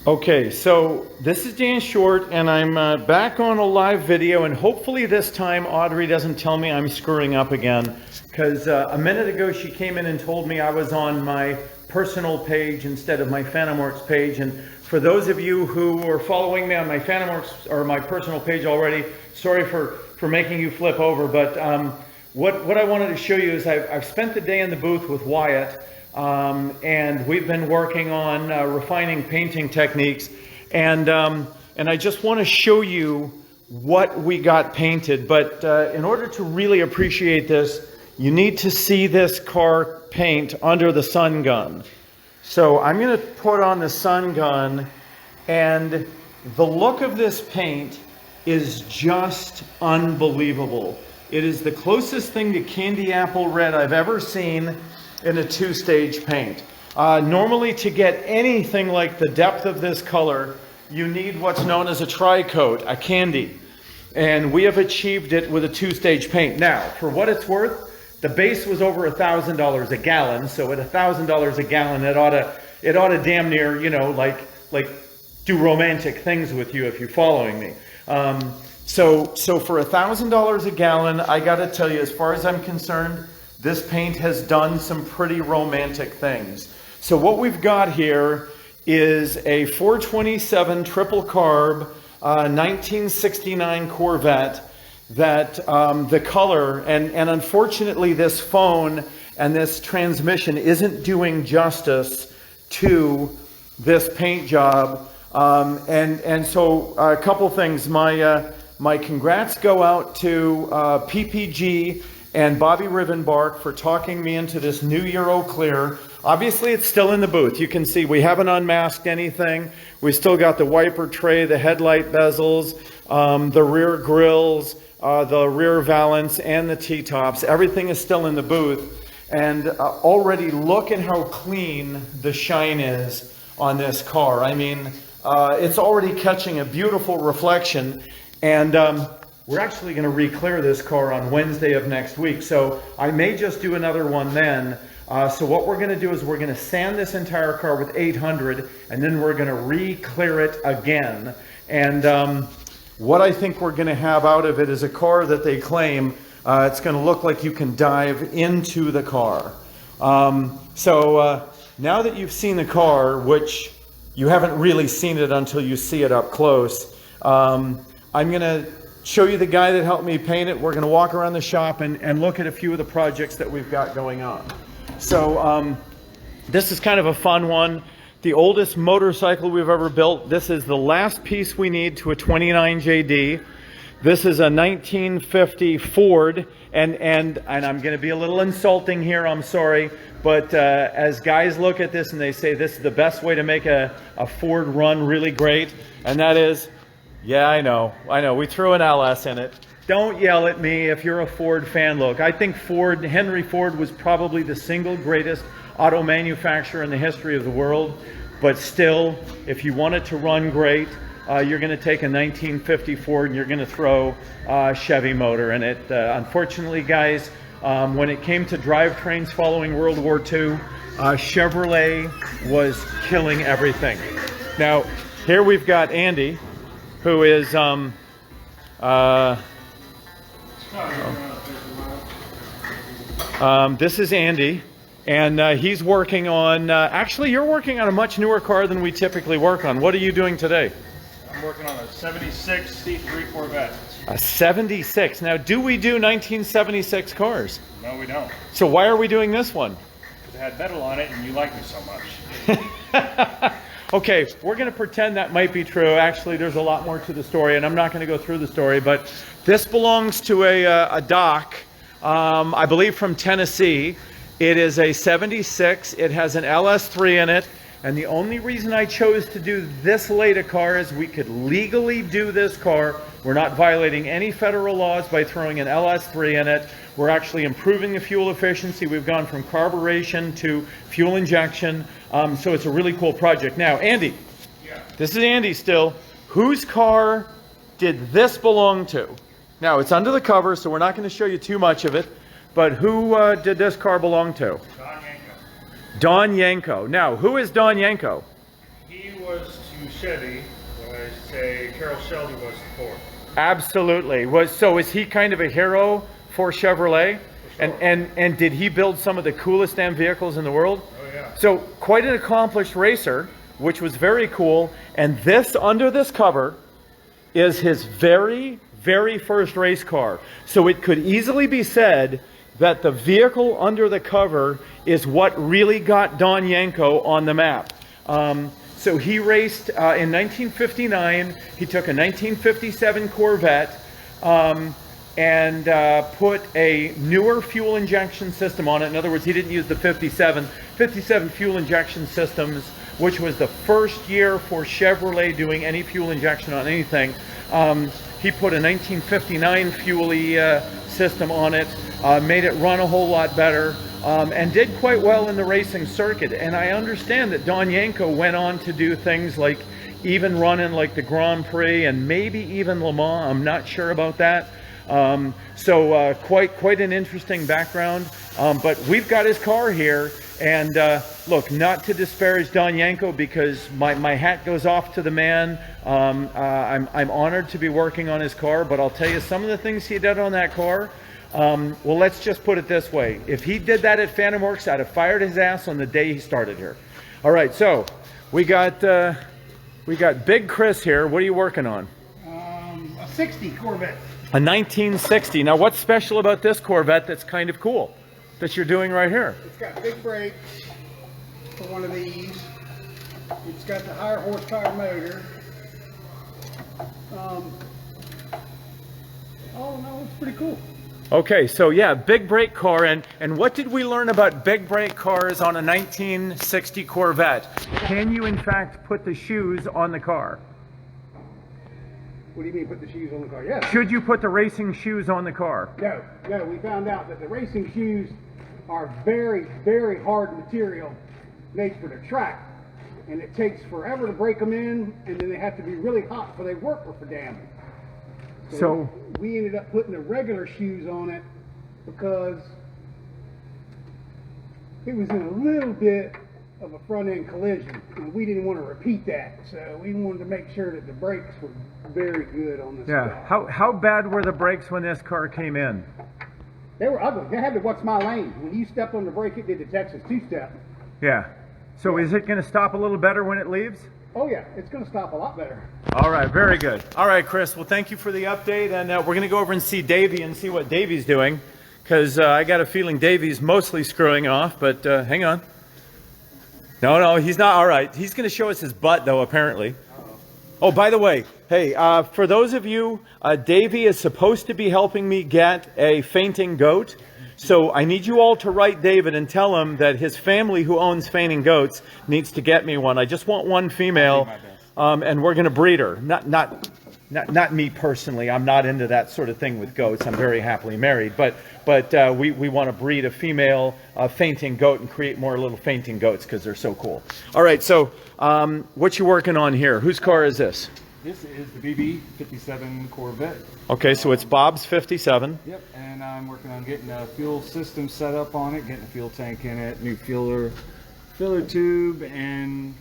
Okay, so this is Dan Short, and I'm back on a live video, and hopefully this time Audrey doesn't tell me I'm screwing up again, because a minute ago she came in and told me I was on my personal page instead of my Phantomworks page. And for those of you who are following me on my Phantomworks or my personal page already, sorry for making you flip over, but what I wanted to show you is I've spent the day in the booth with Wyatt. And we've been working on refining painting techniques, and I just want to show you what we got painted. But in order to really appreciate this, you need to see this car paint under the sun gun. So I'm going to put on the sun gun, and the look of this paint is just unbelievable. It is the closest thing to candy apple red I've ever seen in a two-stage paint. Normally, to get anything like the depth of this color, you need what's known as a tri-coat, a candy. And we have achieved it with a two-stage paint. Now, for what it's worth, the base was over $1,000 a gallon, so at $1,000 a gallon, it ought to damn near, you know, like do romantic things with you if you're following me. So for $1,000 a gallon, I gotta tell you, as far as I'm concerned, this paint has done some pretty romantic things. So what we've got here is a 427 triple carb 1969 Corvette that the color, and unfortunately this phone and this transmission isn't doing justice to this paint job. And so a couple things. My congrats go out to PPG and Bobby Rivenbark for talking me into this new Euro Clear. Obviously, it's still in the booth. You can see we haven't unmasked anything. We still got the wiper tray, the headlight bezels, the rear grills, the rear valance, and the T-tops. Everything is still in the booth. And already look at how clean the shine is on this car. I mean, it's already catching a beautiful reflection. And we're actually going to re-clear this car on Wednesday of next week, so I may just do another one then. So what we're going to do is we're going to sand this entire car with 800, and then we're going to re-clear it again. And what I think we're going to have out of it is a car that they claim it's going to look like you can dive into the car. So now that you've seen the car, which you haven't really seen it until you see it up close, I'm going to show you the guy that helped me paint it. We're going to walk around the shop and look at a few of the projects that we've got going on. So this is kind of a fun one. The oldest motorcycle we've ever built. This is the last piece we need to a 29 JD. This is a 1950 Ford, and I'm going to be a little insulting here, I'm sorry, but as guys look at this and they say this is the best way to make a Ford run really great, and that is, yeah, I know, we threw an LS in it. Don't yell at me if you're a Ford fan. Look, I think Henry Ford was probably the single greatest auto manufacturer in the history of the world, but still, if you want it to run great, you're going to take a 1950 Ford and you're going to throw a Chevy motor in it. Unfortunately, guys, when it came to drivetrains following World War II, Chevrolet was killing everything. Now, here we've got Andy, who is this is Andy, and he's working on, actually you're working on a much newer car than we typically work on. What are you doing today? I'm working on a 76 C3 Corvette. A 76. Now, do we do 1976 cars? No, we don't. So why are we doing this one? Because it had metal on it and you like me so much. Okay, we're going to pretend that might be true. Actually, there's a lot more to the story, and I'm not going to go through the story, but this belongs to a dock, I believe from Tennessee. It is a 76. It has an LS3 in it, and the only reason I chose to do this late a car is we could legally do this car. We're not violating any federal laws by throwing an LS3 in it. We're actually improving the fuel efficiency. We've gone from carburation to fuel injection. So it's a really cool project. Now, Andy, this is Andy still. Whose car did this belong to? Now, it's under the cover, so we're not going to show you too much of it. But who did this car belong to? Don Yanko. Don Yanko. Now, who is Don Yanko? He was to Chevy what I say Carroll Shelby was to Ford. Absolutely. So is he kind of a hero for Chevrolet? For sure. And did he build some of the coolest damn vehicles in the world? Oh yeah. So quite an accomplished racer, which was very cool. And this, under this cover, is his very, very first race car. So it could easily be said that the vehicle under the cover is what really got Don Yanko on the map. So he raced in 1959. He took a 1957 Corvette and put a newer fuel injection system on it. In other words, he didn't use the 57 fuel injection systems, which was the first year for Chevrolet doing any fuel injection on anything. He put a 1959 fuel system on it, made it run a whole lot better, and did quite well in the racing circuit. And I understand that Don Yanko went on to do things like even running like the Grand Prix and maybe even Le Mans. I'm not sure about that. So quite an interesting background. But we've got his car here, and look, not to disparage Don Yanko, because my hat goes off to the man. I'm honored to be working on his car, but I'll tell you some of the things he did on that car. Well, let's just put it this way. If he did that at Phantom Works, I'd have fired his ass on the day he started here. All right, so we got Big Chris here. What are you working on? A 60 Corvette. A 1960. Now, what's special about this Corvette that's kind of cool that you're doing right here? It's got big brakes for one of these. It's got the higher horsepower motor. Oh no, it's pretty cool. Okay, so yeah, big brake car. And what did we learn about big brake cars on a 1960 Corvette? Can you, in fact, put the shoes on the car? What do you mean put the shoes on the car? Yeah. Should you put the racing shoes on the car? No, we found out that the racing shoes are very, very hard material made for the track. And it takes forever to break them in, and then they have to be really hot before they work for damn. So we ended up putting the regular shoes on it because it was in a little bit of a front end collision, and we didn't want to repeat that. So we wanted to make sure that the brakes were very good on this car. How bad were the brakes when this car came in? They were ugly. They had to watch my lane. When you stepped on the brake, it did the Texas two-step. Yeah. So is it going to stop a little better when it leaves? Oh yeah, it's going to stop a lot better. All right, very good. All right, Chris, well, thank you for the update, and we're going to go over and see Davey and see what Davey's doing, because I got a feeling Davey's mostly screwing off, but hang on. No, he's not. All right, he's going to show us his butt, though, apparently. Oh, by the way, hey, for those of you, Davey is supposed to be helping me get a fainting goat. So I need you all to write David and tell him that his family, who owns fainting goats, needs to get me one. I just want one female, and we're going to breed her. Not me personally. I'm not into that sort of thing with goats. I'm very happily married. But we want to breed a female fainting goat and create more little fainting goats because they're so cool. All right, so what you working on here? Whose car is this? This is the BB 57 Corvette. Okay, so it's Bob's 57. Yep, and I'm working on getting a fuel system set up on it, getting a fuel tank in it, new filler tube, and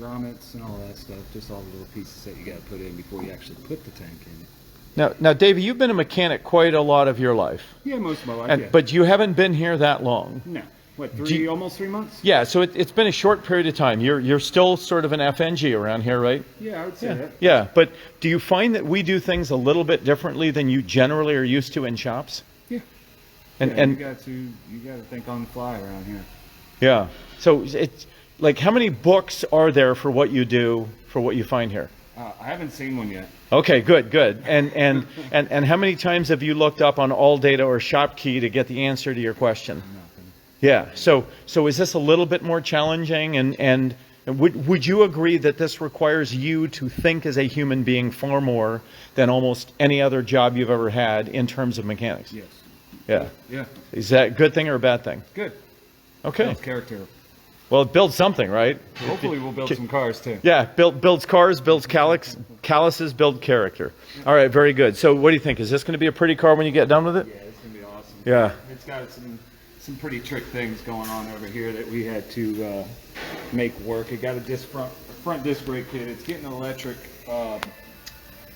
grommets and all that stuff. Just all the little pieces that you got to put in before you actually put the tank in. Now, Davey, you've been a mechanic quite a lot of your life. Yeah, most of my life. Yeah. But you haven't been here that long. No. What, almost 3 months? Yeah, so it's been a short period of time. You're still sort of an FNG around here, right? Yeah, I would say that. Yeah, but do you find that we do things a little bit differently than you generally are used to in shops? Yeah. And you got to think on the fly around here. Yeah. So it's like, how many books are there for what you do, for what you find here? I haven't seen one yet. Okay, good. And how many times have you looked up on AllData or ShopKey to get the answer to your question? Nothing. Yeah. So is this a little bit more challenging? And would you agree that this requires you to think as a human being far more than almost any other job you've ever had in terms of mechanics? Yes. Yeah. Yeah. Is that a good thing or a bad thing? Good. Okay. Builds character. Well, it builds something, right? Hopefully we'll build some cars too. Yeah, builds cars, builds calluses, build character. All right, very good. So what do you think? Is this going to be a pretty car when you get done with it? Yeah, it's going to be awesome. Yeah. It's got some pretty trick things going on over here that we had to make work. It got a disc front front disc brake kit. It's getting electric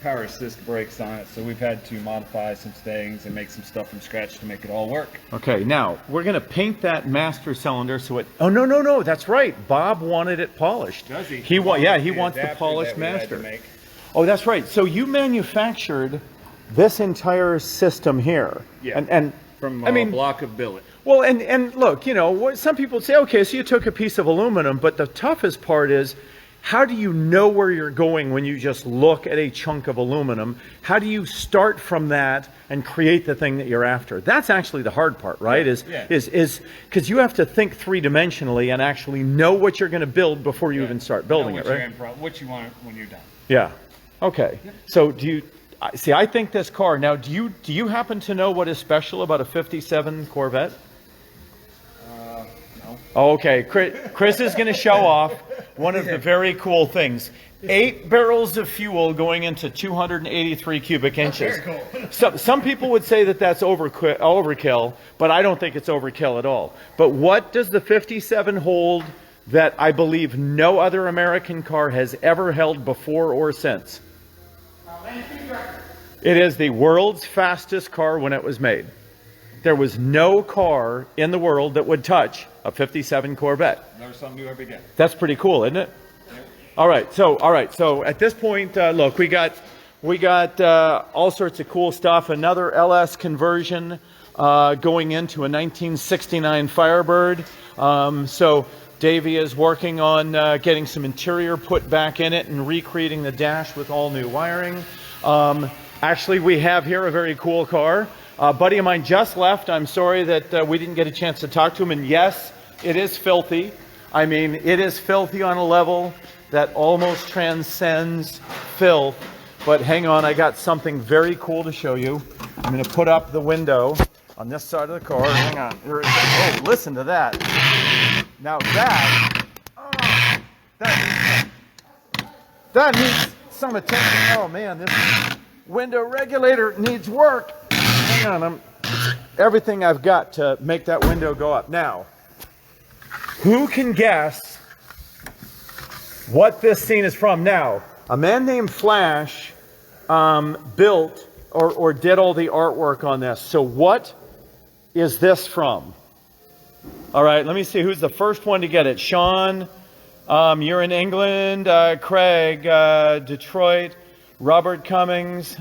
power assist brakes on it, so we've had to modify some things and make some stuff from scratch to make it all work. Okay, now we're going to paint that master cylinder so it. Oh no, that's right. Bob wanted it polished. Does he? He wants the polished master. Oh, that's right. So you manufactured this entire system here. Yeah. And from I mean, block of billet. well, and look, you know, some people say, okay, so you took a piece of aluminum, but the toughest part is, how do you know where you're going when you just look at a chunk of aluminum? How do you start from that and create the thing that you're after? That's actually the hard part, right? Is because you have to think three-dimensionally and actually know what you're going to build before you even start building it, right? What you want when you're done. Yeah. Okay. So do you see? I think this car now. Do you happen to know what is special about a '57 Corvette? No. Okay, Chris is going to show off one of the very cool things. 8 barrels of fuel going into 283 cubic inches. Very cool. Some people would say that that's overkill, but I don't think it's overkill at all. But what does the 57 hold that I believe no other American car has ever held before or since? It is the world's fastest car when it was made. There was no car in the world that would touch a 57 Corvette. Learn something new every day. That's pretty cool, isn't it? All right. So at this point, look, we got all sorts of cool stuff. Another LS conversion going into a 1969 Firebird. So Davey is working on getting some interior put back in it and recreating the dash with all new wiring. Actually, we have here a very cool car. A buddy of mine just left. I'm sorry that we didn't get a chance to talk to him. And yes, it is filthy. I mean, it is filthy on a level that almost transcends filth. But hang on, I got something very cool to show you. I'm going to put up the window on this side of the car. Hang on. There it is. Oh, listen to that. Now that needs some attention. Oh man, this window regulator needs work. Hang on, everything I've got to make that window go up. Now, who can guess what this scene is from? Now, a man named Flash built or did all the artwork on this. So what is this from? All right, let me see who's the first one to get it. Sean, you're in England. Craig, Detroit. Robert Cummings.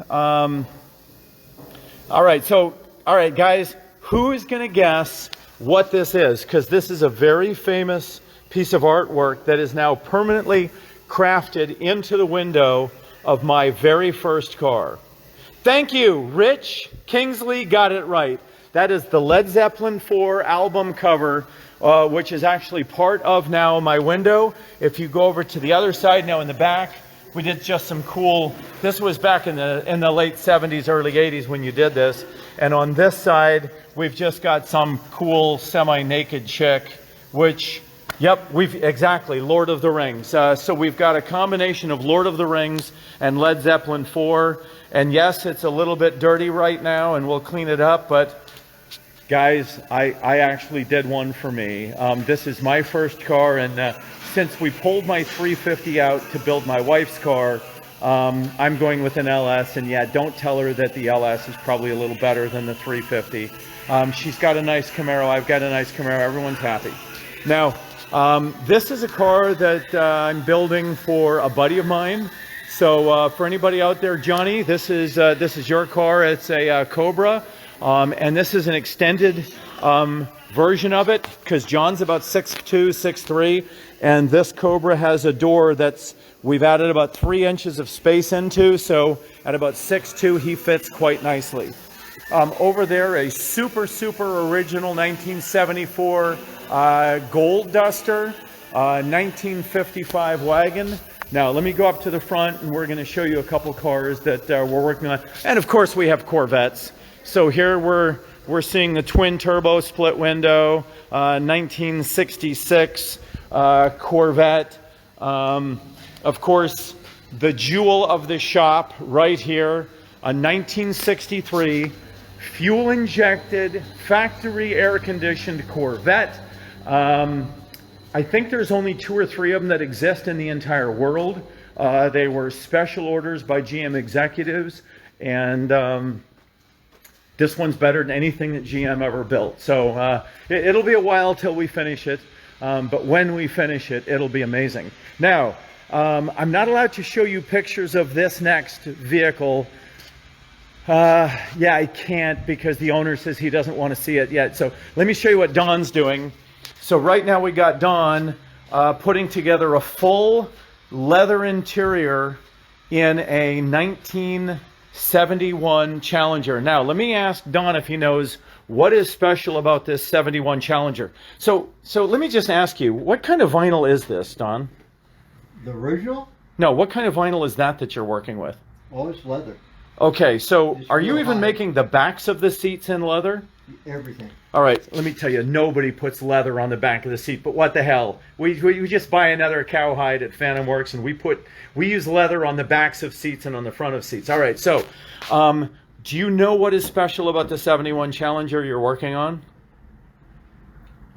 All right, guys, who is going to guess what this is? Because this is a very famous piece of artwork that is now permanently crafted into the window of my very first car. Thank you, Rich Kingsley got it right. That is the Led Zeppelin 4 album cover, which is actually part of now my window. If you go over to the other side now in the back, we did just some cool, this was back in the late 70s, early 80s when you did this. And on this side, we've just got some cool semi-naked chick, which, yep, exactly, Lord of the Rings. So we've got a combination of Lord of the Rings and Led Zeppelin 4. And yes, it's a little bit dirty right now, and we'll clean it up, but guys, I actually did one for me. This is my first car, and since we pulled my 350 out to build my wife's car, I'm going with an LS, and yeah, don't tell her that the LS is probably a little better than the 350. She's got a nice Camaro, I've got a nice Camaro, everyone's happy. Now, this is a car that I'm building for a buddy of mine. So for anybody out there, Johnny, this is your car. It's a Cobra, and this is an extended version of it, because John's about 6'2", 6'3", and this Cobra has a door we've added about 3 inches of space into, so at about 6'2", he fits quite nicely. Over there, a super original 1974 Gold Duster, 1955 wagon. Now, let me go up to the front, and we're going to show you a couple cars that we're working on. And of course, we have Corvettes. So here we're seeing the twin turbo split window, 1966 Corvette. Of course, the jewel of the shop right here, a 1963 fuel-injected, factory air-conditioned Corvette. I think there's only 2 or 3 of them that exist in the entire world. They were special orders by GM executives, and this one's better than anything that GM ever built. So it'll be a while till we finish it, but when we finish it, it'll be amazing. Now, I'm not allowed to show you pictures of this next vehicle. Yeah, I can't because the owner says he doesn't want to see it yet. So let me show you what Don's doing. So right now we got Don putting together a full leather interior in a 1971 Challenger. Now let me ask Don if he knows what is special about this 71 Challenger. So let me just ask you, what kind of vinyl is this, Don? The original? No, what kind of vinyl is that you're working with? Oh, it's leather. Okay, so It's are you real even high. making the backs of the seats in leather? Everything. All right, let me tell you, nobody puts leather on the back of the seat, but what the hell? We just buy another cowhide at Phantom Works, and we use leather on the backs of seats and on the front of seats. All right, so do you know what is special about the 71 Challenger you're working on?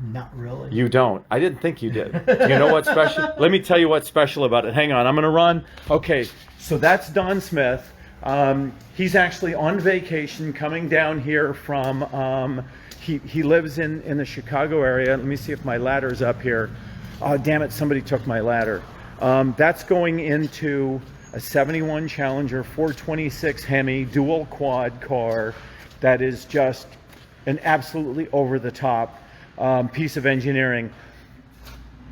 Not really. You don't. I didn't think you did. You know what's special? Let me tell you what's special about it. Hang on, I'm going to run. Okay, so that's Don Smith. He's actually on vacation coming down here from, he lives in the Chicago area. Let me see if my ladder's up here. Oh, damn it, somebody took my ladder. That's going into a 71 Challenger 426 Hemi dual quad car that is just an absolutely over-the-top piece of engineering.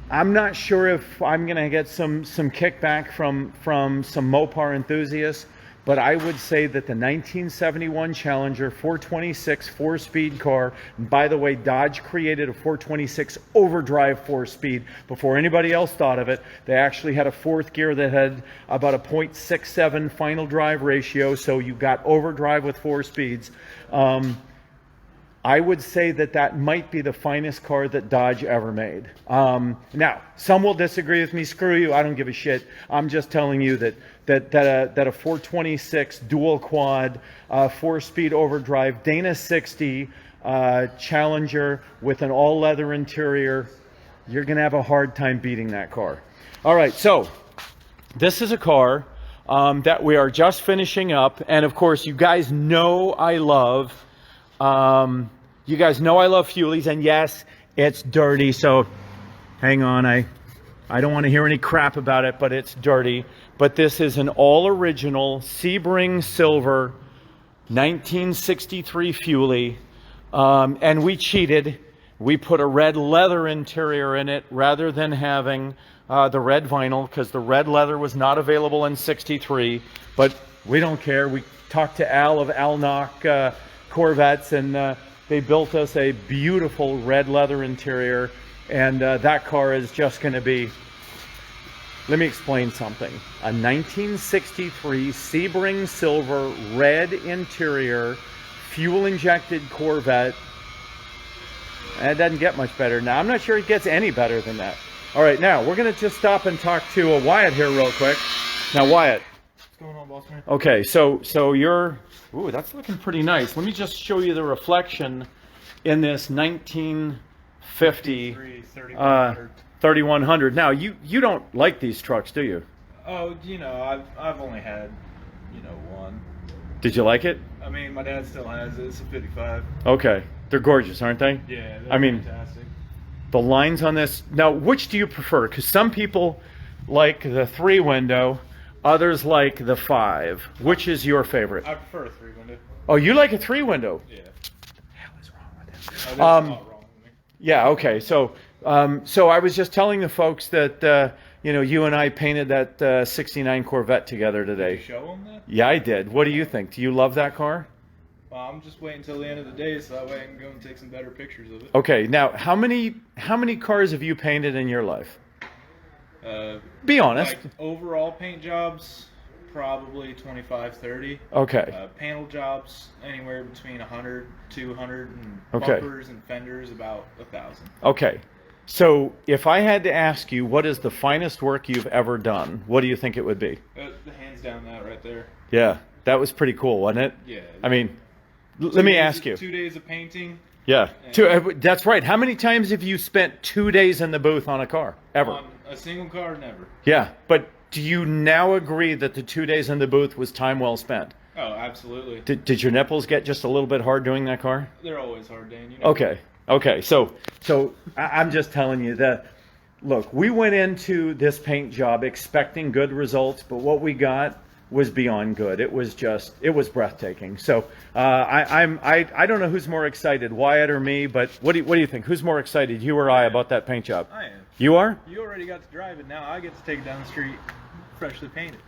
I'm not sure if I'm going to get some kickback from some Mopar enthusiasts, but I would say that the 1971 Challenger 426 4-speed car, and by the way, Dodge created a 426 overdrive 4-speed before anybody else thought of it. They actually had a 4th gear that had about a 0.67 final drive ratio, so you got overdrive with 4 speeds. I would say that might be the finest car that Dodge ever made. Now, some will disagree with me. Screw you, I don't give a shit. I'm just telling you that a 426 dual quad, 4-speed overdrive, Dana 60 Challenger with an all-leather interior, you're going to have a hard time beating that car. All right, so this is a car that we are just finishing up, and of course, you guys know I love. Fuelies, and yes, it's dirty, so hang on, I don't want to hear any crap about it, but it's dirty. But this is an all-original Sebring silver 1963 Fuelie, and we cheated. We put a red leather interior in it rather than having the red vinyl, because the red leather was not available in 63, but we don't care. We talked to Al of Alnock Corvettes, and they built us a beautiful red leather interior, and that car is just going to be, let me explain something. A 1963 Sebring silver red interior, fuel-injected Corvette. And it doesn't get much better. Now, I'm not sure it gets any better than that. All right, now, we're going to just stop and talk to Wyatt here real quick. Now, Wyatt. What's going on, boss man? Okay, so you're, ooh, that's looking pretty nice. Let me just show you the reflection in this 1950 3100. Now, you don't like these trucks, do you? Oh, I've only had, one. Did you like it? I mean, my dad still has it. It's a 55. Okay, they're gorgeous, aren't they? Yeah, they're I mean, fantastic. the lines on this. Now, which do you prefer? Because some people like the 3-window, others like the 5. Which is your favorite? I prefer a 3-window. Oh, you like a 3-window? Yeah. What the hell is wrong with it? There's a lot wrong with me. Yeah, okay. So I was just telling the folks that, you and I painted that 69 Corvette together today. Did you show them that? Yeah, I did. What do you think? Do you love that car? Well, I'm just waiting until the end of the day so that way I can go and take some better pictures of it. Okay, now, how many cars have you painted in your life? Be honest. Like overall paint jobs, probably 25, 30. Okay. Panel jobs, anywhere between 100, 200, and Okay. bumpers and fenders, about 1,000. Okay. So if I had to ask you, what is the finest work you've ever done? What do you think it would be? The hands down that right there. Yeah, that was pretty cool, wasn't it? Yeah. I mean, let me ask you. 2 days of painting, Yeah. That's right. How many times have you spent 2 days in the booth on a car? Ever? On a single car, never. Yeah. But do you now agree that the 2 days in the booth was time well spent? Oh, absolutely. Did your nipples get just a little bit hard doing that car? They're always hard, Dan. You know. Okay. So I'm just telling you that, look, we went into this paint job expecting good results, but what we got was beyond good. It was breathtaking. So I don't know who's more excited, Wyatt or me, but what do you think? Who's more excited, you or I, about that paint job? I am. You are? You already got to drive it. Now I get to take it down the street, freshly painted.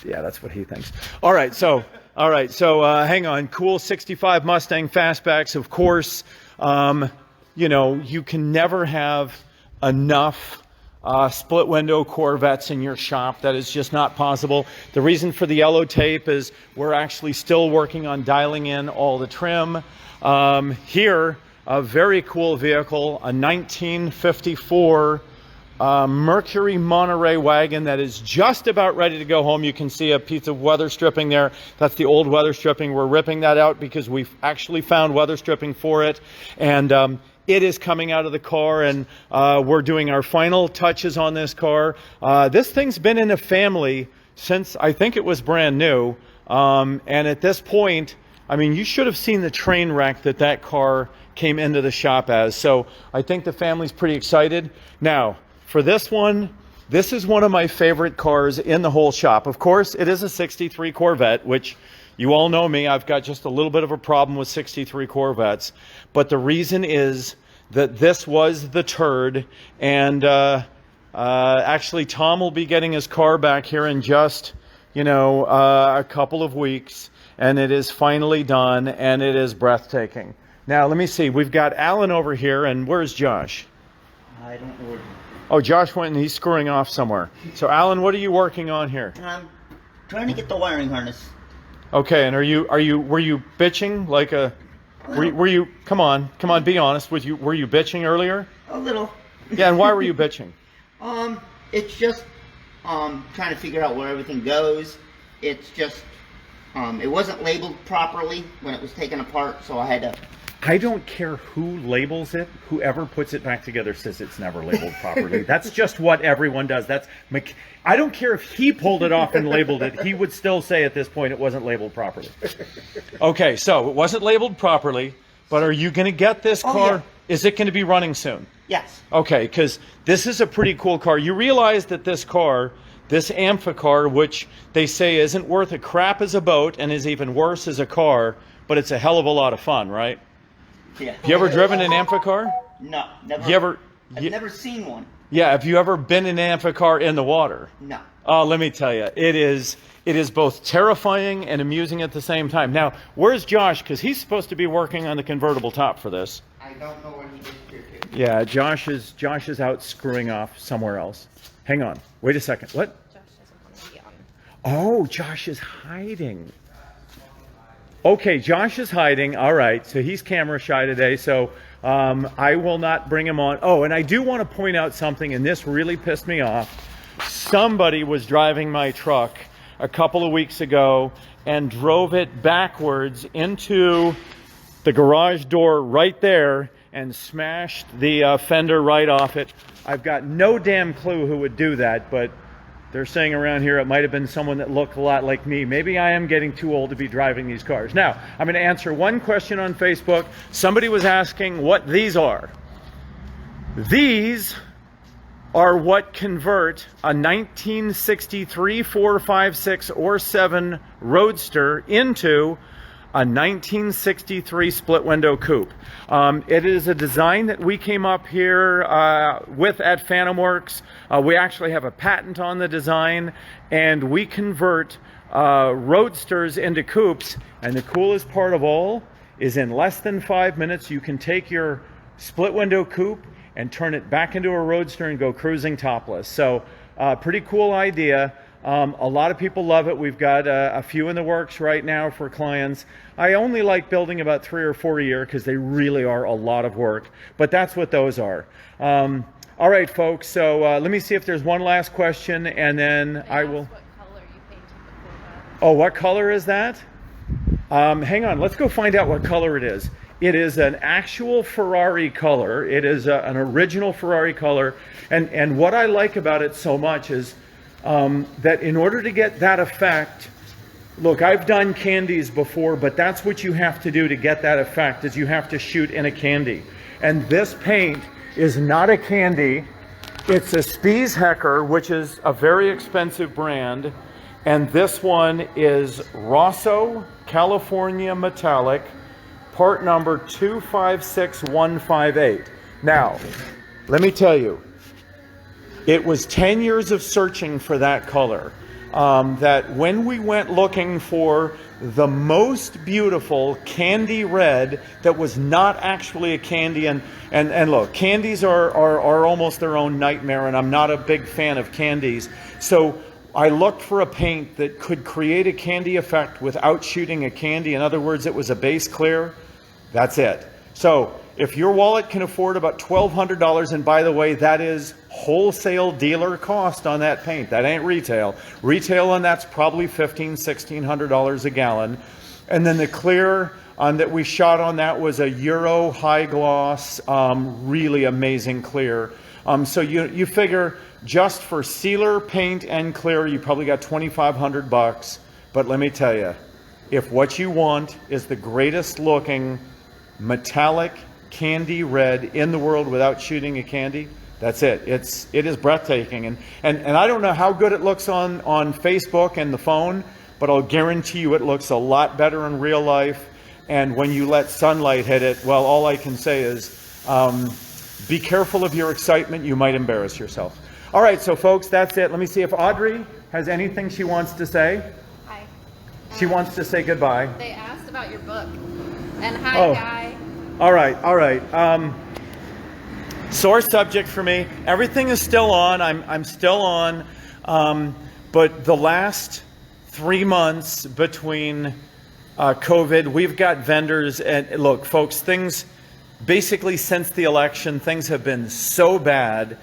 Yeah, that's what he thinks. All right, so hang on. Cool 65 Mustang fastbacks, of course. You can never have enough split window Corvettes in your shop. That is just not possible. The reason for the yellow tape is we're actually still working on dialing in all the trim. Here, a very cool vehicle, a 1954 Mercury Monterey wagon that is just about ready to go home. You can see a piece of weather stripping there. That's the old weather stripping. We're ripping that out because we've actually found weather stripping for it. And it is coming out of the car, and we're doing our final touches on this car. This thing's been in a family since I think it was brand new. And at this point, I mean, you should have seen the train wreck that car came into the shop as. So I think the family's pretty excited. Now, for this one, this is one of my favorite cars in the whole shop. Of course, it is a 63 Corvette, which you all know me. I've got just a little bit of a problem with 63 Corvettes. But the reason is that this was the turd. And actually, Tom will be getting his car back here in just, a couple of weeks. And it is finally done, and it is breathtaking. Now, let me see. We've got Alan over here, and where's Josh? I don't know. Oh, Josh went and he's screwing off somewhere. So, Alan, what are you working on here? I'm trying to get the wiring harness. Okay, and were you bitching like a? Were you? Come on, be honest. Were you bitching earlier? A little. Yeah, and why were you bitching? It's just trying to figure out where everything goes. It's just it wasn't labeled properly when it was taken apart, so I had to. I don't care who labels it. Whoever puts it back together says it's never labeled properly. That's just what everyone does. I don't care if he pulled it off and labeled it. He would still say at this point it wasn't labeled properly. Okay, so it wasn't labeled properly, but are you going to get this car? Oh, yeah. Is it going to be running soon? Yes. Okay, because this is a pretty cool car. You realize that this car, this Amphicar, which they say isn't worth a crap as a boat and is even worse as a car, but it's a hell of a lot of fun, right? Yeah. You ever driven an Amphicar? No, never. I've You- never seen one. Yeah, have you ever been in an Amphicar in the water? No. Oh, let me tell you, it is both terrifying and amusing at the same time. Now, where's Josh? Because he's supposed to be working on the convertible top for this. I don't know when he gets here too. Yeah, Josh is out screwing off somewhere else. Hang on, wait a second. What? Josh doesn't want to be on. Oh, Josh is hiding. Okay, Josh is hiding. All right, so he's camera shy today, so I will not bring him on. Oh, and I do want to point out something, and this really pissed me off. Somebody was driving my truck a couple of weeks ago and drove it backwards into the garage door right there and smashed the fender right off it. I've got no damn clue who would do that, but they're saying around here it might have been someone that looked a lot like me. Maybe I am getting too old to be driving these cars. Now, I'm going to answer one question on Facebook. Somebody was asking what these are. These are what convert a 1963 4, 5, 6, or 7 Roadster into a 1963 split window coupe. It is a design that we came up here with at Phantom Works. We actually have a patent on the design, and we convert roadsters into coupes. And the coolest part of all is in less than 5 minutes, you can take your split window coupe and turn it back into a roadster and go cruising topless. So pretty cool idea. A lot of people love it. We've got a few in the works right now for clients. I only like building about 3 or 4 a year because they really are a lot of work, but that's what those are. All right, folks, so let me see if there's one last question, and then I will... What color you painted the Corvette? Oh, what color is that? Hang on, let's go find out what color it is. It is an actual Ferrari color. It is an original Ferrari color. And what I like about it so much is that in order to get that effect, look, I've done candies before, but that's what you have to do to get that effect, is you have to shoot in a candy. And this paint is not a candy. It's a Spies Hecker, which is a very expensive brand. And this one is Rosso California Metallic, part number 256158. Now, let me tell you, it was 10 years of searching for that color. That when we went looking for the most beautiful candy red that was not actually a candy, and look, candies are almost their own nightmare, and I'm not a big fan of candies. So I looked for a paint that could create a candy effect without shooting a candy. In other words, it was a base clear. That's it. So if your wallet can afford about $1,200, and by the way, that is wholesale dealer cost on that paint. That ain't retail. Retail on that's probably $1,500, $1,600 a gallon. And then the clear that we shot on that was a Euro high gloss, really amazing clear. So you figure just for sealer, paint, and clear, you probably got $2,500. But let me tell you, if what you want is the greatest looking metallic candy red in the world without shooting a candy, that's it. It is breathtaking. And I don't know how good it looks on Facebook and the phone, but I'll guarantee you it looks a lot better in real life. And when you let sunlight hit it, well, all I can say is be careful of your excitement. You might embarrass yourself. All right, so folks, that's it. Let me see if Audrey has anything she wants to say. Hi. She wants to say goodbye. They asked about your book. And hi, Oh. Guy. All right. Sore subject for me. Everything is still on. I'm still on. But the last 3 months between COVID, we've got vendors. And look, folks, things basically since the election, things have been so bad.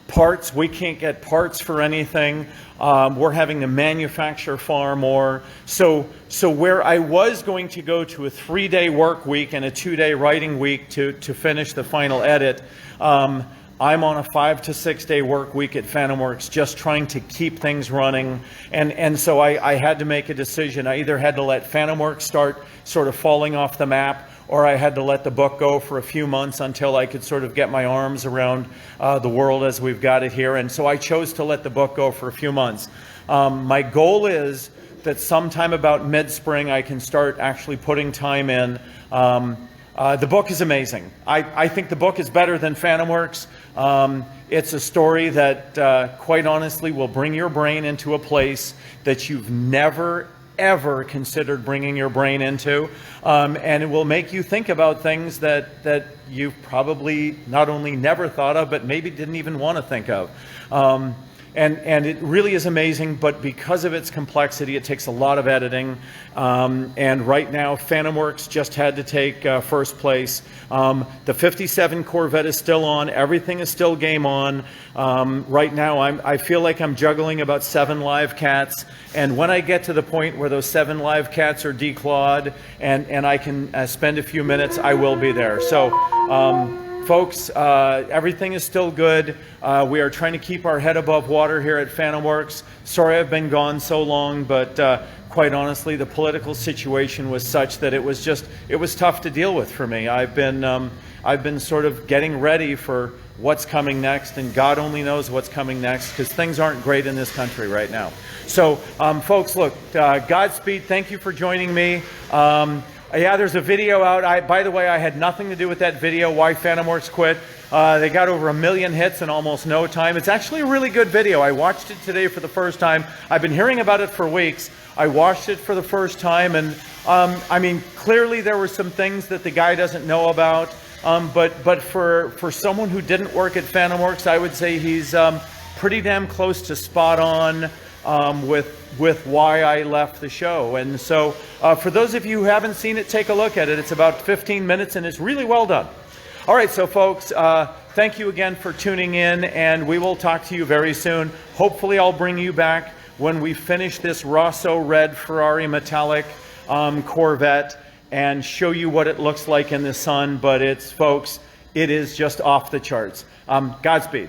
Parts, we can't get parts for anything. We're having to manufacture far more. So where I was going to go to a 3-day work week and a 2-day writing week to finish the final edit, I'm on a 5 to 6 day work week at Phantom Works, just trying to keep things running. And so I had to make a decision. I either had to let Phantom Works start sort of falling off the map, or I had to let the book go for a few months until I could sort of get my arms around the world as we've got it here. And so I chose to let the book go for a few months. My goal is that sometime about mid-spring I can start actually putting time in. The book is amazing. I think the book is better than Phantom Works. It's a story that, quite honestly, will bring your brain into a place that you've never ever considered bringing your brain into, and it will make you think about things that you've probably not only never thought of, but maybe didn't even want to think of. And it really is amazing, but because of its complexity, it takes a lot of editing. And right now, Phantom Works just had to take first place. The 57 Corvette is still on. Everything is still game on. Right now, I feel like I'm juggling about 7 live cats. And when I get to the point where those 7 live cats are declawed and I can spend a few minutes, I will be there. So, folks, everything is still good. We are trying to keep our head above water here at Phantom Works. Sorry I've been gone so long, but quite honestly, the political situation was such that it was tough to deal with for me. I've been sort of getting ready for what's coming next, and God only knows what's coming next, because things aren't great in this country right now. So, folks, look, Godspeed. Thank you for joining me. Yeah, there's a video out. By the way, I had nothing to do with that video, Why Phantom Works Quit. They got over 1 million hits in almost no time. It's actually a really good video. I watched it today for the first time. I've been hearing about it for weeks. I watched it for the first time, and I mean, clearly there were some things that the guy doesn't know about. But for someone who didn't work at Phantom Works, I would say he's pretty damn close to spot on with why I left the show. And so for those of you who haven't seen it, take a look at it. It's about 15 minutes and it's really well done. All right, so folks, thank you again for tuning in, and we will talk to you very soon. Hopefully I'll bring you back when we finish this Rosso Red Ferrari Metallic Corvette. and show you what it looks like in the sun, but it's, folks, it is just off the charts. Godspeed.